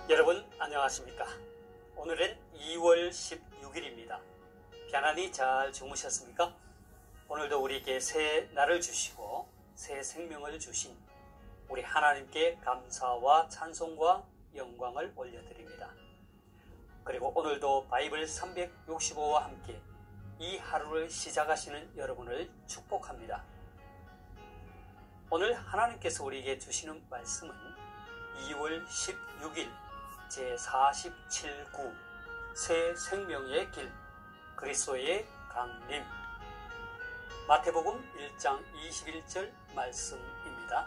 여러분 안녕하십니까? 오늘은 2월 16일입니다. 편안히 잘 주무셨습니까? 오늘도 우리에게 새 날을 주시고 새 생명을 주신 우리 하나님께 감사와 찬송과 영광을 올려드립니다. 그리고 오늘도 바이블 365와 함께 이 하루를 시작하시는 여러분을 축복합니다. 오늘 하나님께서 우리에게 주시는 말씀은 2월 16일 제47구 새 생명의 길 그리스도의 강림 마태복음 1장 21절 말씀입니다.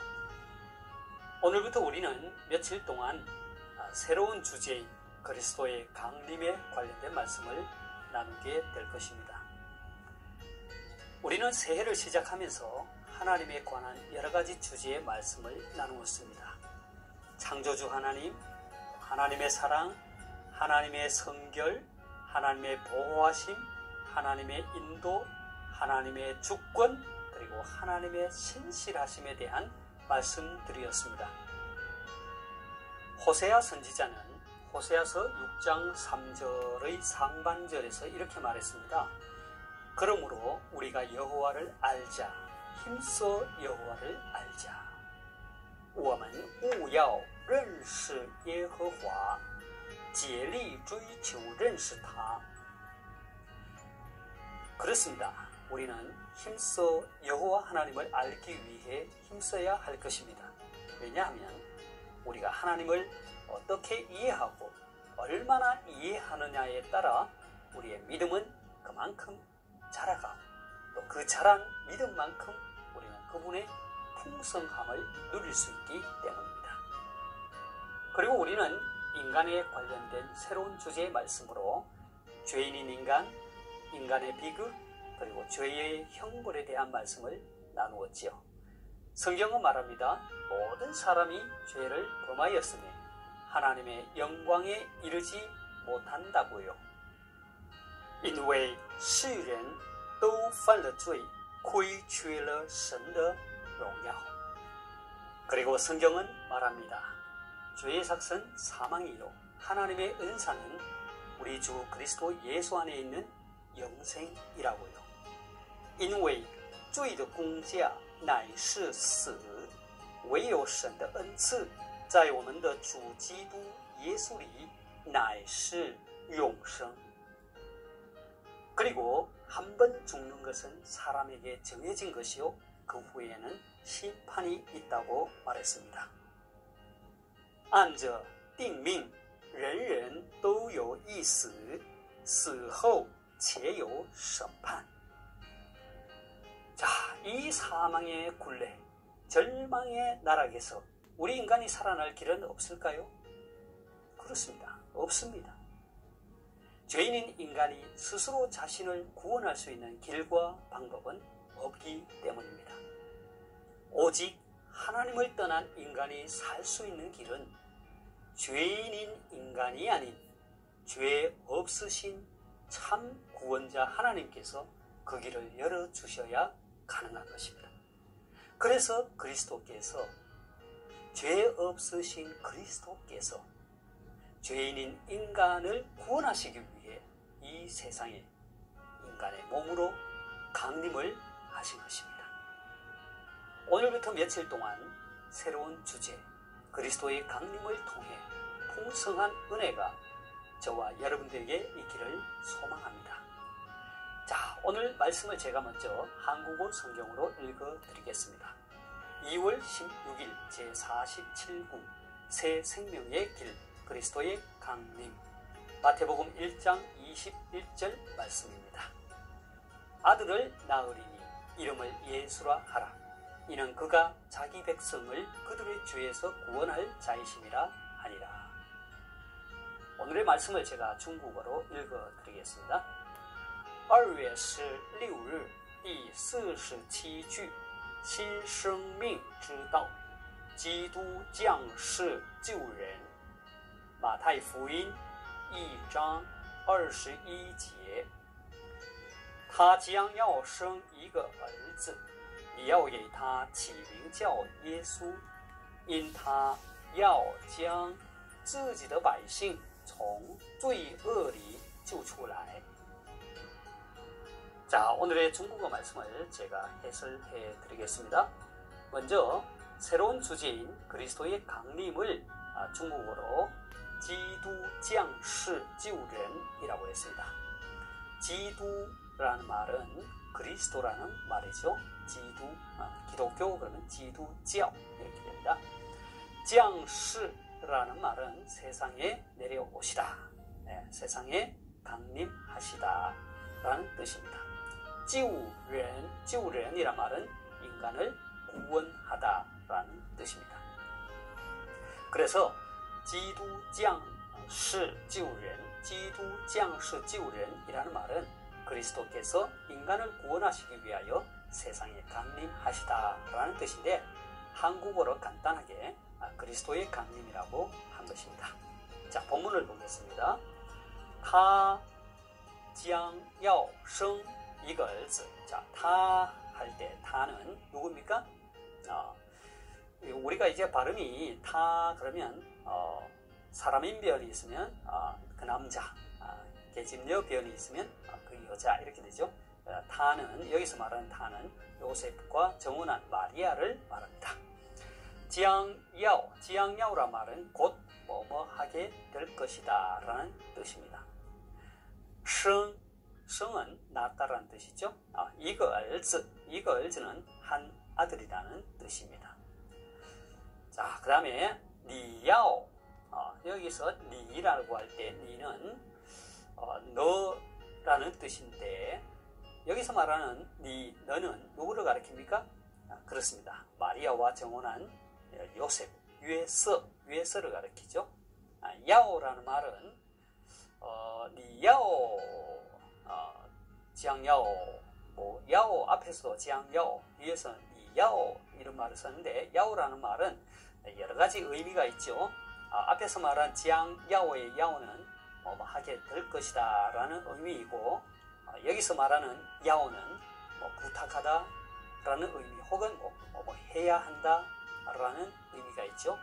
오늘부터 우리는 며칠 동안 새로운 주제인 그리스도의 강림에 관련된 말씀을 나누게 될 것입니다. 우리는 새해를 시작하면서 하나님에 관한 여러 가지 주제의 말씀을 나누었습니다. 창조주 하나님, 하나님의 사랑, 하나님의 성결, 하나님의 보호하심, 하나님의 인도, 하나님의 주권, 그리고 하나님의 신실하심에 대한 말씀드렸습니다. 호세아 선지자는 호세아서 6장 3절의 상반절에서 이렇게 말했습니다. 그러므로 우리가 여호와를 알자, 힘써 여호와를 알자. 我们务要认识耶和华，竭力追求认识他. 그렇습니다. 우리는 힘써 여호와 하나님을 알기 위해 힘써야 할 것입니다. 왜냐하면 우리가 하나님을 어떻게 이해하고 얼마나 이해하느냐에 따라 우리의 믿음은 그만큼 자라가고 또 그 자란 믿음만큼 우리는 그분의 풍성함을 누릴 수 있기 때문입니다. 그리고 우리는 인간에 관련된 새로운 주제의 말씀으로 죄인인 인간, 인간의 비극, 그리고 죄의 형벌에 대한 말씀을 나누었지요. 성경은 말합니다. 모든 사람이 죄를 범하였으니 하나님의 영광에 이르지 못한다고요. 因为世人都犯了罪，亏缺了神的 그리고 성경은 말합니다. 죄의 삭은 사망이요 하나님의 은사는 우리 주 그리스도 예수 안에 있는 영생이라고요. 因为罪的工价乃是死，唯有神的恩赐在我们的主基督耶稣里乃是永生. 그리고 한 번 죽는 것은 사람에게 정해진 것이요 그 후에는 심판이 있다고 말했습니다. 按着定命，人人都有一死，死后且有审判. 자, 이 사망의 굴레, 절망의 나락에서 우리 인간이 살아날 길은 없을까요? 그렇습니다. 없습니다. 죄인인 인간이 스스로 자신을 구원할 수 있는 길과 방법은 없기 때문입니다. 오직 하나님을 떠난 인간이 살 수 있는 길은 죄인인 인간이 아닌 죄 없으신 참 구원자 하나님께서 그 길을 열어주셔야 가능한 것입니다. 그래서 그리스도께서 죄 없으신 그리스도께서 죄인인 인간을 구원하시기 위해 이 세상에 인간의 몸으로 강림을 하신 것입니다. 오늘부터 며칠 동안 새로운 주제 그리스도의 강림을 통해 풍성한 은혜가 저와 여러분들에게 있기를 소망합니다. 자, 오늘 말씀을 제가 먼저 한국어 성경으로 읽어드리겠습니다. 2월 16일 제47구 새 생명의 길 그리스도의 강림 마태복음 1장 21절 말씀입니다. 아들을 낳으리니 이름을 예수라 하라. 이는 그가 자기 백성을 그들의 죄에서 구원할 자이심이라 하니라. 오늘의 말씀을 제가 중국어로 읽어드리겠습니다. 2月16日第47句新生命之道基督降世救人马太福音1章21节他将要生一个儿子你要给他起名叫耶稣因他要将自己的百姓从罪恶里救出来. 자, 오늘의 중국어 말씀을 제가 해설해 드리겠습니다. 먼저 새로운 주제인 그리스도의 강림을 중국어로 지두장시救人이라고 했습니다. 지두라는 말은 그리스도라는 말이죠. 지두, 기독교 그러면 지두教이렇게 됩니다. 将士라는 말은 세상에 내려오시다, 세상에 강림하시다 라는 뜻입니다. 救人이란 말은 인간을 구원하다 라는 뜻입니다. 그래서 지두장시救人이라는 말은 그리스도께서 인간을 구원하시기 위하여 세상에 강림하시다라는 뜻인데, 한국어로 간단하게 그리스도의 강림이라고 한 것입니다. 자, 본문을 보겠습니다. 他将要生一个儿子. 자, 他할 때 타는 누굽니까? 우리가 이제 발음이 타 그러면 사람인 변이 있으면 그 남자, 계집녀 변이 있으면 그 여자 이렇게 되죠. 타는, 여기서 말하는 타는 요셉과 정혼한 마리아를 말합니다. 지양야오란 말은 곧 뭐뭐 하게 될 것이다 라는 뜻입니다. 성은 낳다라는 뜻이죠. 이거얼즈는 한 아들이라는 뜻입니다. 자, 그 다음에 니야오, 여기서 니라고 할 때 니는 너라는 뜻인데, 여기서 말하는 너는 누구를 가리킵니까? 그렇습니다. 마리아와 정혼한 요셉, 유에서를 가리키죠. 야오라는 말은 니야오, 지양야오, 야오 앞에서도 지양야오, 위에서 니야오 이런 말을 썼는데, 야오라는 말은 여러 가지 의미가 있죠. 앞에서 말한 지양야오의 야오는 뭐 하게 될 것이다 라는 의미이고, 여기서 말하는 야오는 부탁하다 라는 의미, 혹은 뭐 해야 한다 라는 의미가 있죠.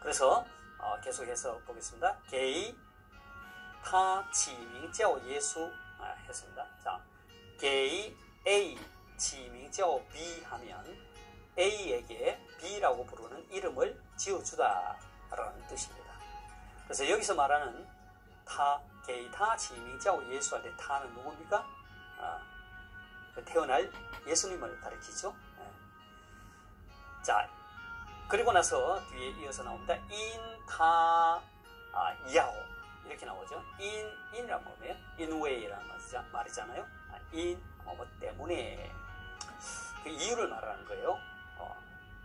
그래서 계속해서 보겠습니다. 게이 타 지명叫예수 했습니다. 자, 게이 A 지명叫B 하면 A에게 B라고 부르는 이름을 지어주다 라는 뜻입니다. 그래서 여기서 말하는 게이 타 지명叫예수 할 때 타는 누굽니까? 태어날 예수님을 가리키죠. 자, 그리고 나서 뒤에 이어서 나옵니다. 인타 야오 이렇게 나오죠. 인이란 뭐예요? 인웨이라는 말이잖아요. 뭐 때문에 그 이유를 말하는 거예요.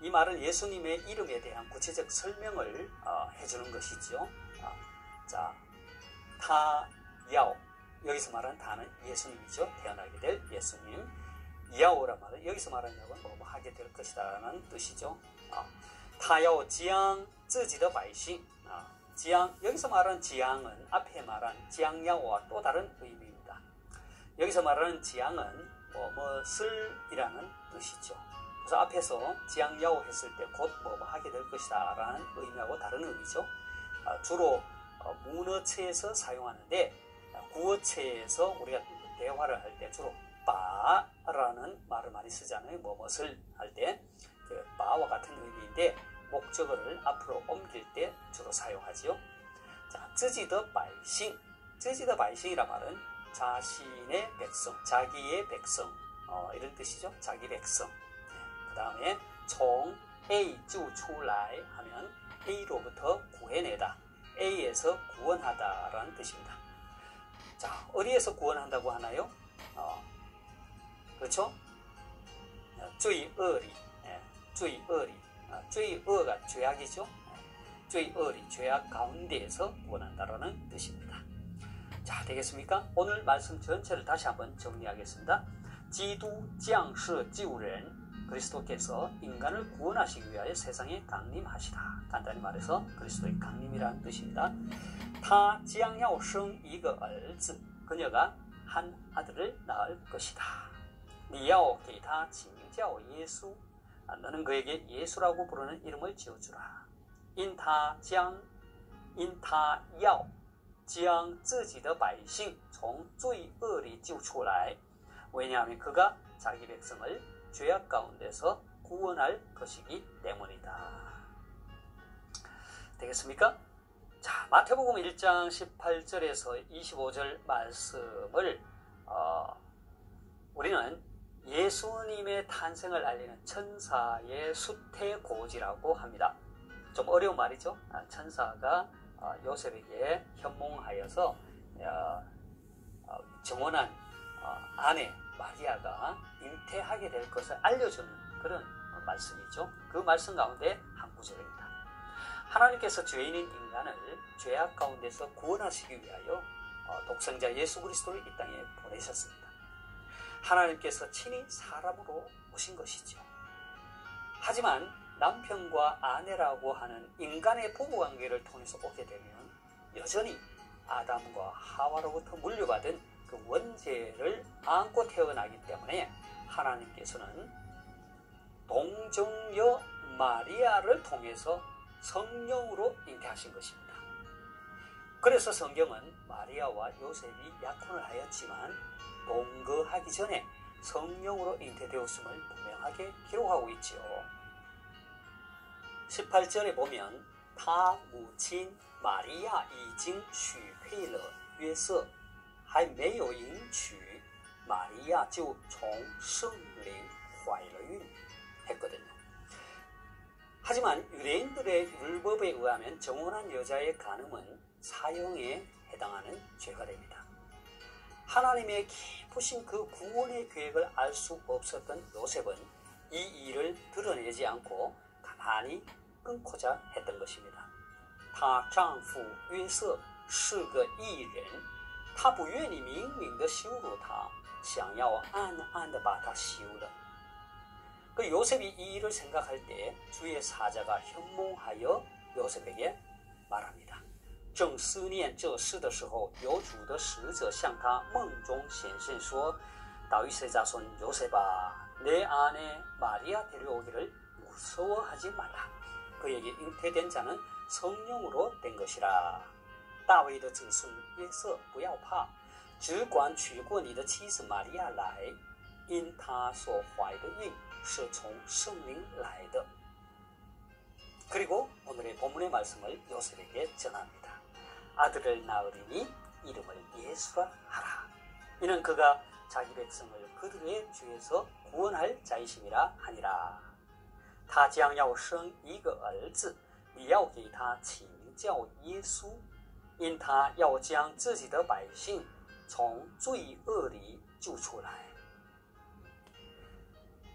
이 말은 예수님의 이름에 대한 구체적 설명을 해주는 것이죠. 자, 타야오, 여기서 말하는 타는 예수님이죠. 태어나게 될 예수님. 야오란 말은 여기서 말하는 야오는 뭐 하게 될 것이다 라는 뜻이죠. 타야오 지양 쯔지더 바이싱. 지양, 여기서 말하는 지양은 앞에 말한 지양야오와 또 다른 의미입니다. 여기서 말하는 지양은 무엇을이라는 뜻이죠. 그래서 앞에서 지양야오 했을 때 곧 뭐 하게 될 것이다 라는 의미하고 다른 의미죠. 주로 문어체에서 사용하는데, 구어체에서 우리가 대화를 할 때 주로 바라는 말을 많이 쓰잖아요. 무엇을 할 때 그 바와 같은 의미인데, 목적어를 앞으로 옮길 때 주로 사용하죠. 자, 쯔지더 바이싱, 쯔지더 바이싱이란 말은 자신의 백성, 자기의 백성, 이런 뜻이죠. 자기 백성. 그 다음에 총 A 주 출라이 하면 A로부터 구해내다, A에서 구원하다 라는 뜻입니다. 자, 어디에서 구원한다고 하나요? 그렇죠? 죄어리, 죄어가 죄악이죠. 죄어리, 죄악 가운데에서 구원한다라는 뜻입니다. 자, 되겠습니까? 오늘 말씀 전체를 다시 한번 정리하겠습니다. 지두장시救人, 그리스도께서 인간을 구원하시기 위하여 세상에 강림하시다. 간단히 말해서 그리스도의 강림이라는 뜻입니다. 他将要生一个儿子, 그녀가 한 아들을 낳을 것이다. 你要给他起名叫耶稣, 너는 그에게 예수라고 부르는 이름을 지어주라. 因他要将自己的百姓从罪恶里救出来. 왜냐하면 그가 자기 백성을 죄악 가운데서 구원할 것이기 때문이다. 되겠습니까? 자, 마태복음 1장 18절에서 25절 말씀을 우리는 예수님의 탄생을 알리는 천사의 수태고지라고 합니다. 좀 어려운 말이죠. 천사가 요셉에게 현몽하여서 정혼한 아내 마리아가 잉태하게 될 것을 알려주는 그런 말씀이죠. 그 말씀 가운데 한 구절입니다. 하나님께서 죄인인 인간을 죄악 가운데서 구원하시기 위하여 독생자 예수 그리스도를 이 땅에 보내셨습니다. 하나님께서 친히 사람으로 오신 것이죠. 하지만 남편과 아내라고 하는 인간의 부부관계를 통해서 오게 되면 여전히 아담과 하와로부터 물려받은 그 원죄를 안고 태어나기 때문에 하나님께서는 동정녀 마리아를 통해서 성령으로 잉태하신 것입니다. 그래서 성경은 마리아와 요셉이 약혼을 하였지만 동거하기 전에 성령으로 잉태되었음을 분명하게 기록하고 있지요. 18절에 보면 他母亲玛利亚已经许配了约瑟，还没有迎娶，玛利亚就从圣灵怀了孕 했거든요. 하지만 유대인들의 율법에 의하면 정혼한 여자의 간음은 사형에 해당하는 죄가 됩니다. 하나님의 깊으신 그 구원의 계획을 알 수 없었던 요셉은 이 일을 드러내지 않고 가만히 끊고자 했던 것입니다. 她丈夫约瑟是个义人，他不愿意明明的羞辱他，想要暗暗的把他休了. 그 요셉이 이 일을 생각할 때 주의 사자가 현몽하여 요셉에게 말합니다. 正思念这事的时候，有主的使者向他梦中显现说： 다윗의 자손 요셉아, 내 아내 마리아 데려오기를 무서워하지 말라. 그에게 잉태된 자는 성령으로 된 것이라. 大卫的子孙约瑟，不要怕，只管娶过你的妻子玛利亚来，因她所怀的孕是从圣灵来的. 그리고 오늘의 본문의 말씀을 요셉에게 전합니다. 아들을 낳으리니 이름을 예수라 하라. 이는 그가 자기 백성을 그들의 죄에서 구원할 자이심이라 하니라. 他将要生一个儿子，你要给他起名叫耶稣，因他要将自己的百姓从罪恶里救出来.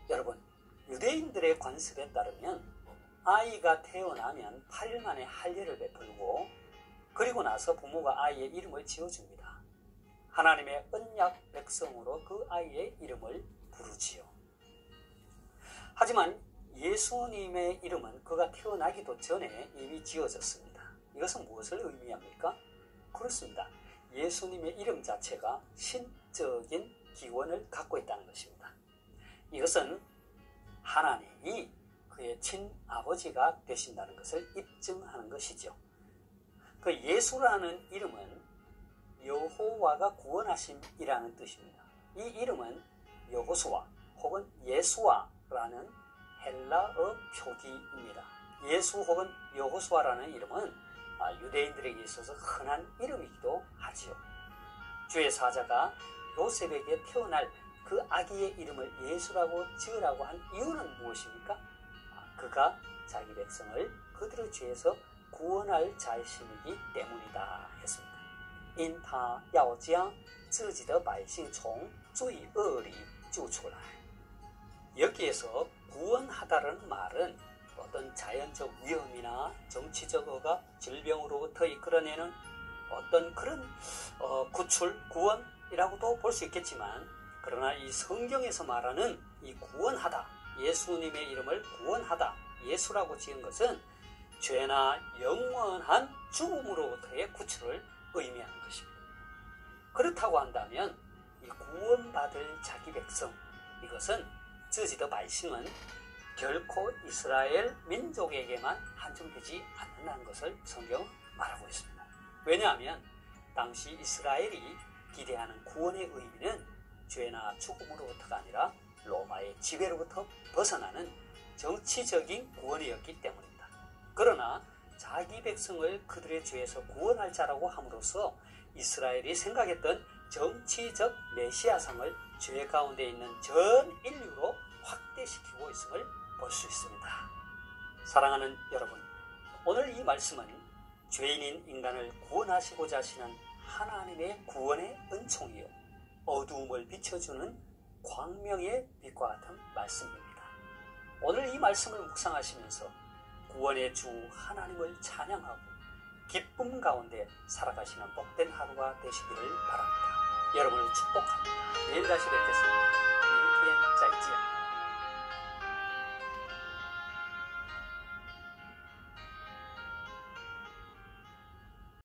여러분, 유대인들의 관습에 따르면 아이가 태어나면 8일 만에 할례를 베풀고 그리고 나서 부모가 아이의 이름을 지어줍니다. 하나님의 언약 백성으로 그 아이의 이름을 부르지요. 하지만 예수님의 이름은 그가 태어나기도 전에 이미 지어졌습니다. 이것은 무엇을 의미합니까? 그렇습니다. 예수님의 이름 자체가 신적인 기원을 갖고 있다는 것입니다. 이것은 하나님이 그의 친아버지가 되신다는 것을 입증하는 것이죠. 그 예수라는 이름은 여호와가 구원하심이라는 뜻입니다. 이 이름은 여호수아 혹은 예수아라는 헬라어 표기입니다. 예수 혹은 여호수아라는 이름은 유대인들에게 있어서 흔한 이름이기도 하지요. 주의 사자가 요셉에게 태어날 그 아기의 이름을 예수라고 지으라고 한 이유는 무엇입니까? 그가 자기 백성을 그들의 죄에서 구원할 자이심이기 때문이다 했습니다. 因他要将自己的百姓从罪恶里救出来. 여기에서 구원하다라는 말은 어떤 자연적 위험이나 정치적 억압, 질병으로부터 이끌어내는 어떤 그런 구출, 구원이라고도 볼 수 있겠지만, 그러나 이 성경에서 말하는 이 구원하다, 예수님의 이름을 구원하다, 예수라고 지은 것은 죄나 영원한 죽음으로부터의 구출을 의미하는 것입니다. 그렇다고 한다면 이 구원받을 자기 백성, 이것은 自己的百姓은 결코 이스라엘 민족에게만 한정되지 않는다는 것을 성경은 말하고 있습니다. 왜냐하면 당시 이스라엘이 기대하는 구원의 의미는 죄나 죽음으로부터가 아니라 로마의 지배로부터 벗어나는 정치적인 구원이었기 때문입니다. 그러나 자기 백성을 그들의 죄에서 구원할 자라고 함으로써 이스라엘이 생각했던 정치적 메시아상을 죄 가운데 있는 전 인류로 확대시키고 있음을 볼 수 있습니다. 사랑하는 여러분, 오늘 이 말씀은 죄인인 인간을 구원하시고자 하시는 하나님의 구원의 은총이요 어두움을 비춰주는 광명의 빛과 같은 말씀입니다. 오늘 이 말씀을 묵상하시면서 구원의 주 하나님을 찬양하고 기쁨 가운데 살아가시는 복된 하루가 되시기를 바랍니다. 여러분을 축복합니다. 내일 다시 뵙겠습니다. 明天再见。